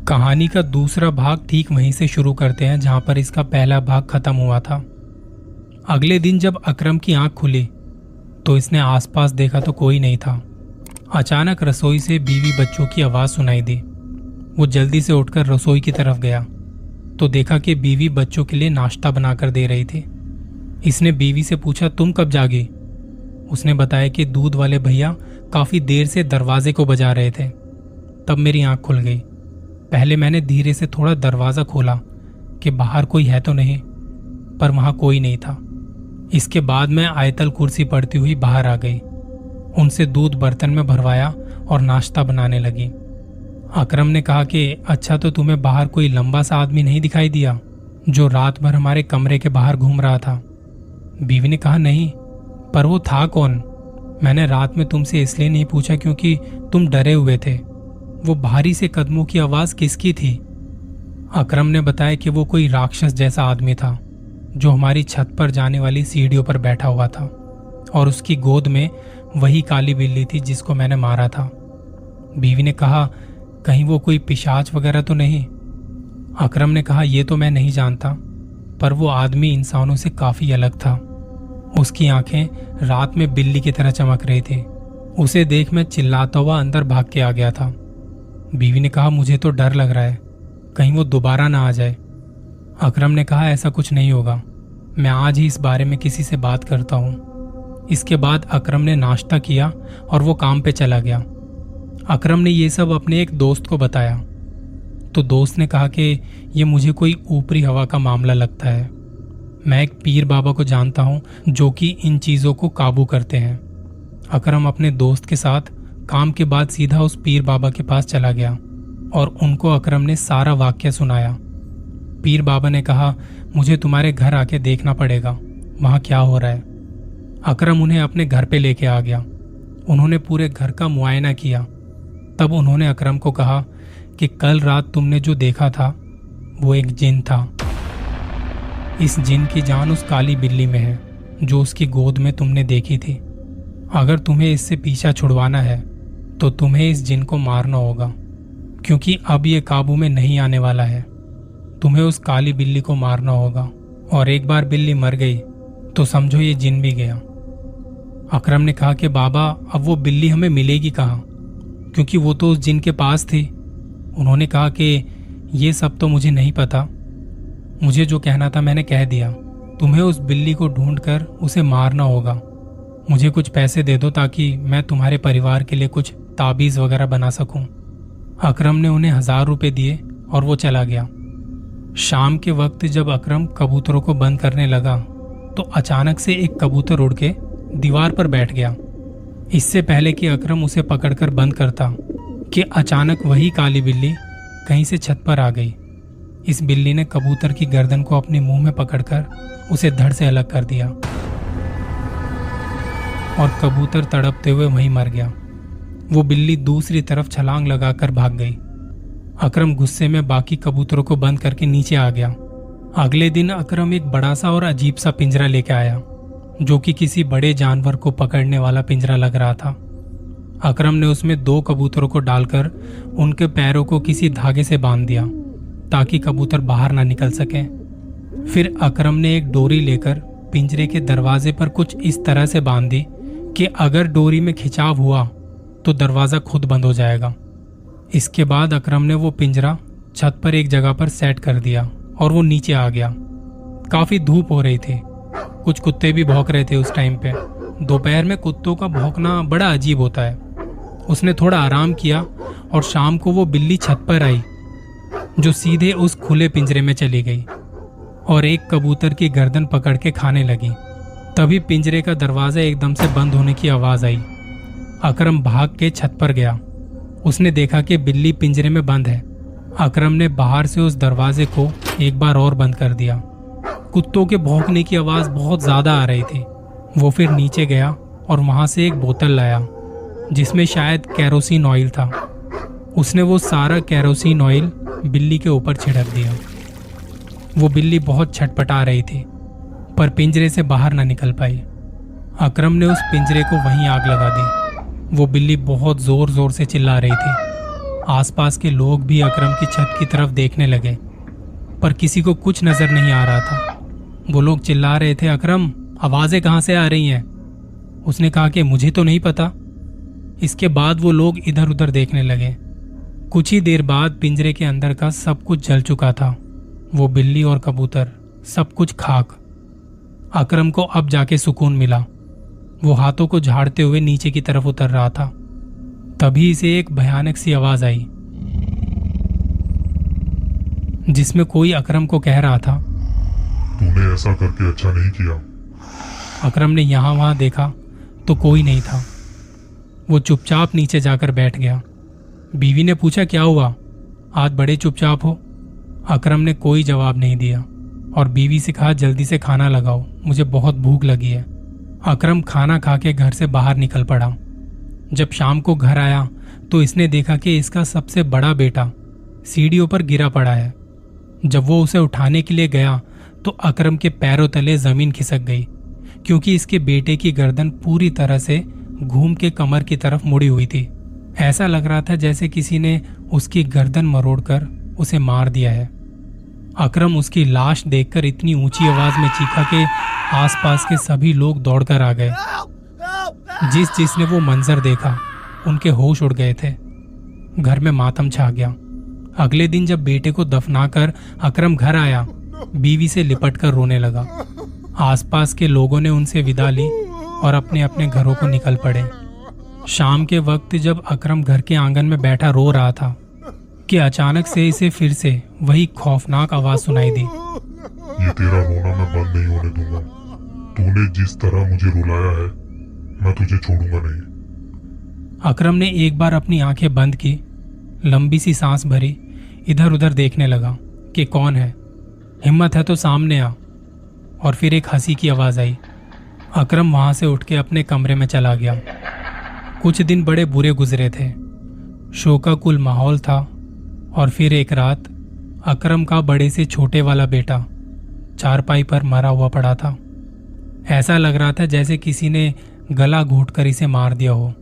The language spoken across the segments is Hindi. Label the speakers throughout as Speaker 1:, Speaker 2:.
Speaker 1: कहानी का दूसरा भाग ठीक वहीं से शुरू करते हैं जहां पर इसका पहला भाग खत्म हुआ था। अगले दिन जब अकरम की आंख खुली तो इसने आसपास देखा तो कोई नहीं था। अचानक रसोई से बीवी बच्चों की आवाज सुनाई दी। वो जल्दी से उठकर रसोई की तरफ गया तो देखा कि बीवी बच्चों के लिए नाश्ता बनाकर दे रही थी। इसने बीवी से पूछा, तुम कब जागी? उसने बताया कि दूध वाले भैया काफी देर से दरवाजे को बजा रहे थे। तब मेरी आंख खुल गई। पहले मैंने धीरे से थोड़ा दरवाजा खोला कि बाहर कोई है तो नहीं, पर वहां कोई नहीं था। इसके बाद मैं आयतल कुर्सी पड़ती हुई बाहर आ गई। उनसे दूध बर्तन में भरवाया और नाश्ता बनाने लगी। अकरम ने कहा कि अच्छा, तो तुम्हें बाहर कोई लंबा सा आदमी नहीं दिखाई दिया जो रात भर हमारे कमरे के बाहर घूम रहा था? बीवी ने कहा, नहीं, पर वो था कौन? मैंने रात में तुमसे इसलिए नहीं पूछा क्योंकि तुम डरे हुए थे। वो भारी से कदमों की आवाज किसकी थी? अकरम ने बताया कि वो कोई राक्षस जैसा आदमी था जो हमारी छत पर जाने वाली सीढ़ियों पर बैठा हुआ था और उसकी गोद में वही काली बिल्ली थी जिसको मैंने मारा था। बीवी ने कहा, कहीं वो कोई पिशाच वगैरह तो नहीं? अकरम ने कहा, यह तो मैं नहीं जानता, पर वो आदमी इंसानों से काफी अलग था। उसकी आंखें रात में बिल्ली की तरह चमक रही थी। उसे देख मैं चिल्लाता हुआ अंदर भाग के आ गया था। बीवी ने कहा, मुझे तो डर लग रहा है, कहीं वो दोबारा ना आ जाए। अकरम ने कहा, ऐसा कुछ नहीं होगा, मैं आज ही इस बारे में किसी से बात करता हूँ। इसके बाद अकरम ने नाश्ता किया और वो काम पे चला गया। अकरम ने ये सब अपने एक दोस्त को बताया तो दोस्त ने कहा कि ये मुझे कोई ऊपरी हवा का मामला लगता है। मैं एक पीर बाबा को जानता हूँ जो कि इन चीज़ों को काबू करते हैं। अकरम अपने दोस्त के साथ काम के बाद सीधा उस पीर बाबा के पास चला गया और उनको अकरम ने सारा वाक्य सुनाया। पीर बाबा ने कहा, मुझे तुम्हारे घर आके देखना पड़ेगा, वहां क्या हो रहा है। अकरम उन्हें अपने घर पे लेके आ गया। उन्होंने पूरे घर का मुआयना किया। तब उन्होंने अकरम को कहा कि कल रात तुमने जो देखा था वो एक जिन था। इस जिन की जान उस काली बिल्ली में है जो उसकी गोद में तुमने देखी थी। अगर तुम्हें इससे पीछा छुड़वाना है तो तुम्हें इस जिन को मारना होगा, क्योंकि अब ये काबू में नहीं आने वाला है। तुम्हें उस काली बिल्ली को मारना होगा, और एक बार बिल्ली मर गई तो समझो ये जिन भी गया। अकरम ने कहा कि बाबा, अब वो बिल्ली हमें मिलेगी कहाँ, क्योंकि वो तो उस जिन के पास थी। उन्होंने कहा कि ये सब तो मुझे नहीं पता, मुझे जो कहना था मैंने कह दिया। तुम्हें उस बिल्ली को ढूंढकर उसे मारना होगा। मुझे कुछ पैसे दे दो ताकि मैं तुम्हारे परिवार के लिए कुछ ताबीज वगैरह बना सकूं। अकरम ने उन्हें 1000 रुपए दिए और वो चला गया। शाम के वक्त जब अकरम कबूतरों को बंद करने लगा तो अचानक से एक कबूतर उड़ के दीवार पर बैठ गया। इससे पहले कि अकरम उसे पकड़कर बंद करता कि अचानक वही काली बिल्ली कहीं से छत पर आ गई। इस बिल्ली ने कबूतर की गर्दन को अपने मुंह में पकड़कर उसे धड़ से अलग कर दिया और कबूतर तड़पते हुए वहीं मर गया। वो बिल्ली दूसरी तरफ छलांग लगाकर भाग गई। अकरम गुस्से में बाकी कबूतरों को बंद करके नीचे आ गया। अगले दिन अकरम एक बड़ा सा और अजीब सा पिंजरा लेके आया जो कि किसी बड़े जानवर को पकड़ने वाला पिंजरा लग रहा था। अकरम ने उसमें 2 कबूतरों को डालकर उनके पैरों को किसी धागे से बांध दिया ताकि कबूतर बाहर ना निकल सके। फिर अकरम ने एक डोरी लेकर पिंजरे के दरवाजे पर कुछ इस तरह से बांध दी कि अगर डोरी में खिंचाव हुआ तो दरवाजा खुद बंद हो जाएगा। इसके बाद अकरम ने वो पिंजरा छत पर एक जगह पर सेट कर दिया और वो नीचे आ गया। काफी धूप हो रही थी, कुछ कुत्ते भी भौंक रहे थे उस टाइम पे। दोपहर में कुत्तों का भौंकना बड़ा अजीब होता है। उसने थोड़ा आराम किया और शाम को वो बिल्ली छत पर आई जो सीधे उस खुले पिंजरे में चली गई और एक कबूतर की गर्दन पकड़ के खाने लगी। तभी पिंजरे का दरवाजा एकदम से बंद होने की आवाज आई। अकरम भाग के छत पर गया। उसने देखा कि बिल्ली पिंजरे में बंद है। अकरम ने बाहर से उस दरवाजे को एक बार और बंद कर दिया। कुत्तों के भौंकने की आवाज बहुत ज्यादा आ रही थी। वो फिर नीचे गया और वहां से एक बोतल लाया जिसमें शायद केरोसिन ऑयल था। उसने वो सारा केरोसिन ऑयल बिल्ली के ऊपर छिड़क दिया। वो बिल्ली बहुत छटपटा रही थी पर पिंजरे से बाहर ना निकल पाई। अकरम ने उस पिंजरे को वहीं आग लगा दी। वो बिल्ली बहुत जोर जोर से चिल्ला रही थी। आसपास के लोग भी अकरम की छत की तरफ देखने लगे, पर किसी को कुछ नजर नहीं आ रहा था। वो लोग चिल्ला रहे थे, अकरम आवाजें कहां से आ रही हैं? उसने कहा कि मुझे तो नहीं पता। इसके बाद वो लोग इधर उधर देखने लगे। कुछ ही देर बाद पिंजरे के अंदर का सब कुछ जल चुका था। वो बिल्ली और कबूतर, सब कुछ खाक। अकरम को अब जाके सुकून मिला। वो हाथों को झाड़ते हुए नीचे की तरफ उतर रहा था। तभी इसे एक भयानक सी आवाज आई, जिसमें कोई अकरम को कह रहा था,
Speaker 2: तूने ऐसा करके अच्छा नहीं किया।
Speaker 1: अकरम ने यहां वहां देखा तो कोई नहीं था। वो चुपचाप नीचे जाकर बैठ गया। बीवी ने पूछा, क्या हुआ, आज बड़े चुपचाप हो? अकरम ने कोई जवाब नहीं दिया और बीवी से कहा, जल्दी से खाना लगाओ, मुझे बहुत भूख लगी है। अकरम खाना खा के घर से बाहर निकल पड़ा। जब शाम को घर आया तो इसने देखा कि इसका सबसे बड़ा बेटा सीढ़ियों पर गिरा पड़ा है। जब वो उसे उठाने के लिए गया तो अकरम के पैरों तले जमीन खिसक गई, क्योंकि इसके बेटे की गर्दन पूरी तरह से घूम के कमर की तरफ मुड़ी हुई थी। ऐसा लग रहा था जैसे किसी ने उसकी गर्दन मरोड़कर उसे मार दिया है। अकरम उसकी लाश देखकर इतनी ऊंची आवाज में चीखा कि आसपास के सभी लोग दौड़कर आ गए। जिसने वो मंजर देखा उनके होश उड़ गए थे। घर में मातम छा गया। अगले दिन जब बेटे को दफनाकर अकरम घर आया, बीवी से लिपटकर रोने लगा। आसपास के लोगों ने उनसे विदा ली और अपने अपने घरों को निकल पड़े। शाम के वक्त जब अकरम घर के आंगन में बैठा रो रहा था कि अचानक से इसे फिर से वही खौफनाक आवाज सुनाई दी,
Speaker 2: ये तेरा रोना मैं बंद नहीं होने दूंगा। तूने जिस तरह मुझे रुलाया है, मैं तुझे छोड़ूंगा नहीं।
Speaker 1: अकरम ने एक बार अपनी आंखें बंद की, लंबी सी सांस भरी, इधर उधर देखने लगा कि कौन है। हिम्मत है तो सामने आ। और फिर एक हंसी की आवाज आई। अकरम वहां से उठ के अपने कमरे में चला गया। कुछ दिन बड़े बुरे गुजरे थे। शोकाकुल माहौल था। और फिर एक रात अकरम का बड़े से छोटे वाला बेटा चारपाई पर मरा हुआ पड़ा था। ऐसा लग रहा था जैसे किसी ने गला घोंटकर इसे मार दिया हो।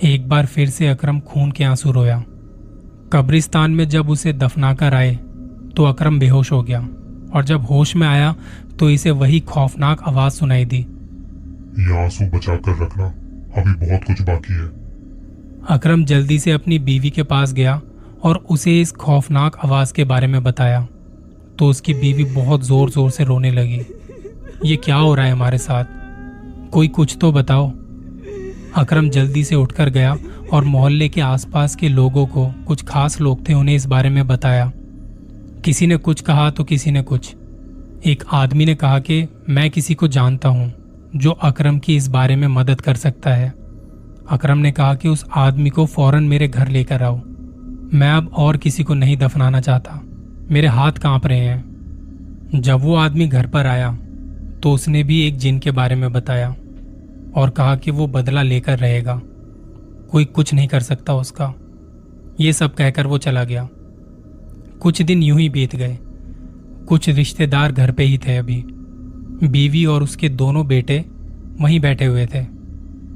Speaker 1: एक बार फिर से अकरम खून के आंसू रोया। कब्रिस्तान में जब उसे दफनाकर आए तो अकरम बेहोश हो गया, और जब होश में आया तो इसे वही खौफनाक आवाज सुनाई दी,
Speaker 2: ये आंसू बचा कर रखना, अभी बहुत कुछ बाकी है।
Speaker 1: अकरम जल्दी से अपनी बीवी के पास गया और उसे इस खौफनाक आवाज के बारे में बताया तो उसकी बीवी बहुत जोर जोर से रोने लगी। ये क्या हो रहा है हमारे साथ, कोई कुछ तो बताओ। अकरम जल्दी से उठकर गया और मोहल्ले के आसपास के लोगों को, कुछ खास लोग थे, उन्हें इस बारे में बताया। किसी ने कुछ कहा तो किसी ने कुछ। एक आदमी ने कहा कि मैं किसी को जानता हूं जो अकरम की इस बारे में मदद कर सकता है। अकरम ने कहा कि उस आदमी को फौरन मेरे घर लेकर आओ। मैं अब और किसी को नहीं दफनाना चाहता, मेरे हाथ कांप रहे हैं। जब वो आदमी घर पर आया तो उसने भी एक जिन के बारे में बताया और कहा कि वो बदला लेकर रहेगा, कोई कुछ नहीं कर सकता उसका। ये सब कहकर वो चला गया। कुछ दिन यूं ही बीत गए। कुछ रिश्तेदार घर पे ही थे अभी। बीवी और उसके दोनों बेटे वहीं बैठे हुए थे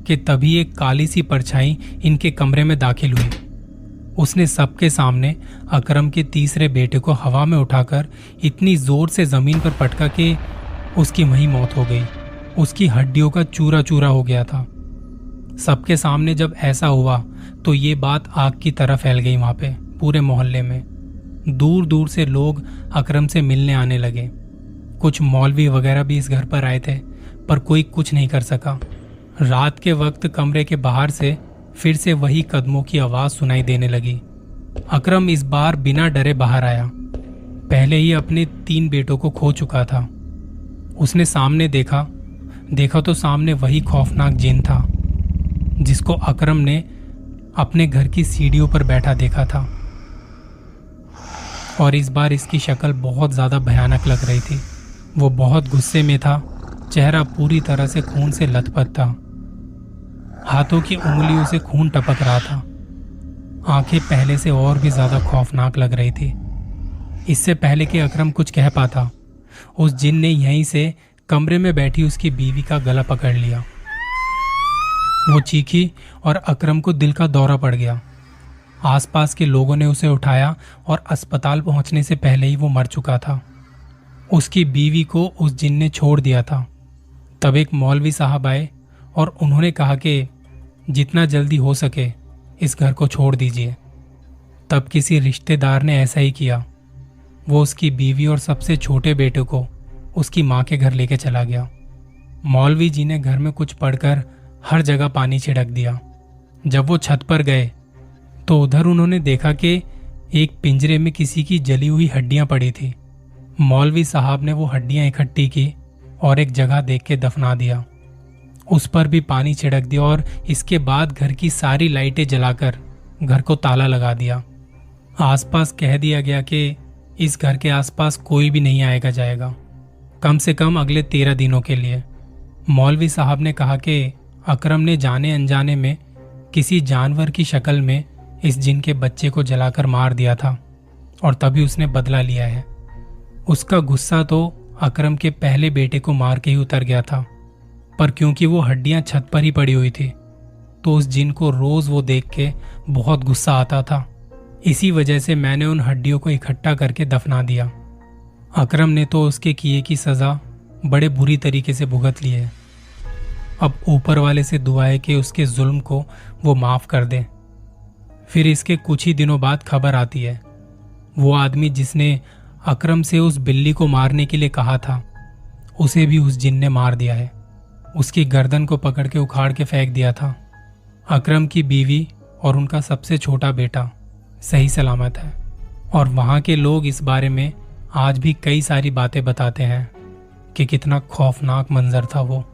Speaker 1: कि तभी एक काली सी परछाई इनके कमरे में दाखिल हुई। उसने सबके सामने अकरम के तीसरे बेटे को हवा में उठाकर इतनी जोर से जमीन पर पटका कि उसकी वहीं मौत हो गई। उसकी हड्डियों का चूरा चूरा हो गया था। सबके सामने जब ऐसा हुआ तो ये बात आग की तरह फैल गई वहां पे पूरे मोहल्ले में। दूर दूर से लोग अकरम से मिलने आने लगे। कुछ मौलवी वगैरह भी इस घर पर आए थे, पर कोई कुछ नहीं कर सका। रात के वक्त कमरे के बाहर से फिर से वही कदमों की आवाज सुनाई देने लगी। अकरम इस बार बिना डरे बाहर आया। पहले ही अपने 3 बेटों को खो चुका था। उसने सामने देखा तो सामने वही खौफनाक जिन था जिसको अकरम ने अपने घर की सीढ़ियों पर बैठा देखा था। और इस बार इसकी शक्ल बहुत ज्यादा भयानक लग रही थी। वो बहुत गुस्से में था। चेहरा पूरी तरह से खून से लथपथ था। हाथों की उंगलियों से खून टपक रहा था। आंखें पहले से और भी ज्यादा खौफनाक लग रही थी। इससे पहले कि अकरम कुछ कह पाता, उस जिन ने यहीं से कमरे में बैठी उसकी बीवी का गला पकड़ लिया। वो चीखी और अकरम को दिल का दौरा पड़ गया। आसपास के लोगों ने उसे उठाया और अस्पताल पहुंचने से पहले ही वो मर चुका था। उसकी बीवी को उस जिन ने छोड़ दिया था। तब एक मौलवी साहब आए और उन्होंने कहा कि जितना जल्दी हो सके इस घर को छोड़ दीजिए। तब किसी रिश्तेदार ने ऐसा ही किया। वो उसकी बीवी और सबसे छोटे बेटे को उसकी माँ के घर लेके चला गया। मौलवी जी ने घर में कुछ पढ़कर हर जगह पानी छिड़क दिया। जब वो छत पर गए तो उधर उन्होंने देखा कि एक पिंजरे में किसी की जली हुई हड्डियां पड़ी थी। मौलवी साहब ने वो हड्डियां इकट्ठी की और एक जगह देख के दफना दिया। उस पर भी पानी छिड़क दिया और इसके बाद घर की सारी लाइटें जलाकर घर को ताला लगा दिया। आसपास कह दिया गया कि इस घर के आसपास कोई भी नहीं आएगा जाएगा, कम से कम अगले 13 दिनों के लिए। मौलवी साहब ने कहा कि अकरम ने जाने अनजाने में किसी जानवर की शक्ल में इस जिन के बच्चे को जलाकर मार दिया था और तभी उसने बदला लिया है। उसका गुस्सा तो अकरम के पहले बेटे को मार के ही उतर गया था, पर क्योंकि वो हड्डियां छत पर ही पड़ी हुई थी तो उस जिन को रोज वो देख के बहुत गुस्सा आता था। इसी वजह से मैंने उन हड्डियों को इकट्ठा करके दफना दिया। अकरम ने तो उसके किए की सजा बड़े बुरी तरीके से भुगत ली है। अब ऊपर वाले से दुआ है कि उसके जुल्म को वो माफ कर दे। फिर इसके कुछ ही दिनों बाद खबर आती है, वो आदमी जिसने अकरम से उस बिल्ली को मारने के लिए कहा था उसे भी उस जिन ने मार दिया है। उसकी गर्दन को पकड़ के उखाड़ के फेंक दिया था। अकरम की बीवी और उनका सबसे छोटा बेटा सही सलामत है और वहाँ के लोग इस बारे में आज भी कई सारी बातें बताते हैं कि कितना खौफनाक मंजर था वो।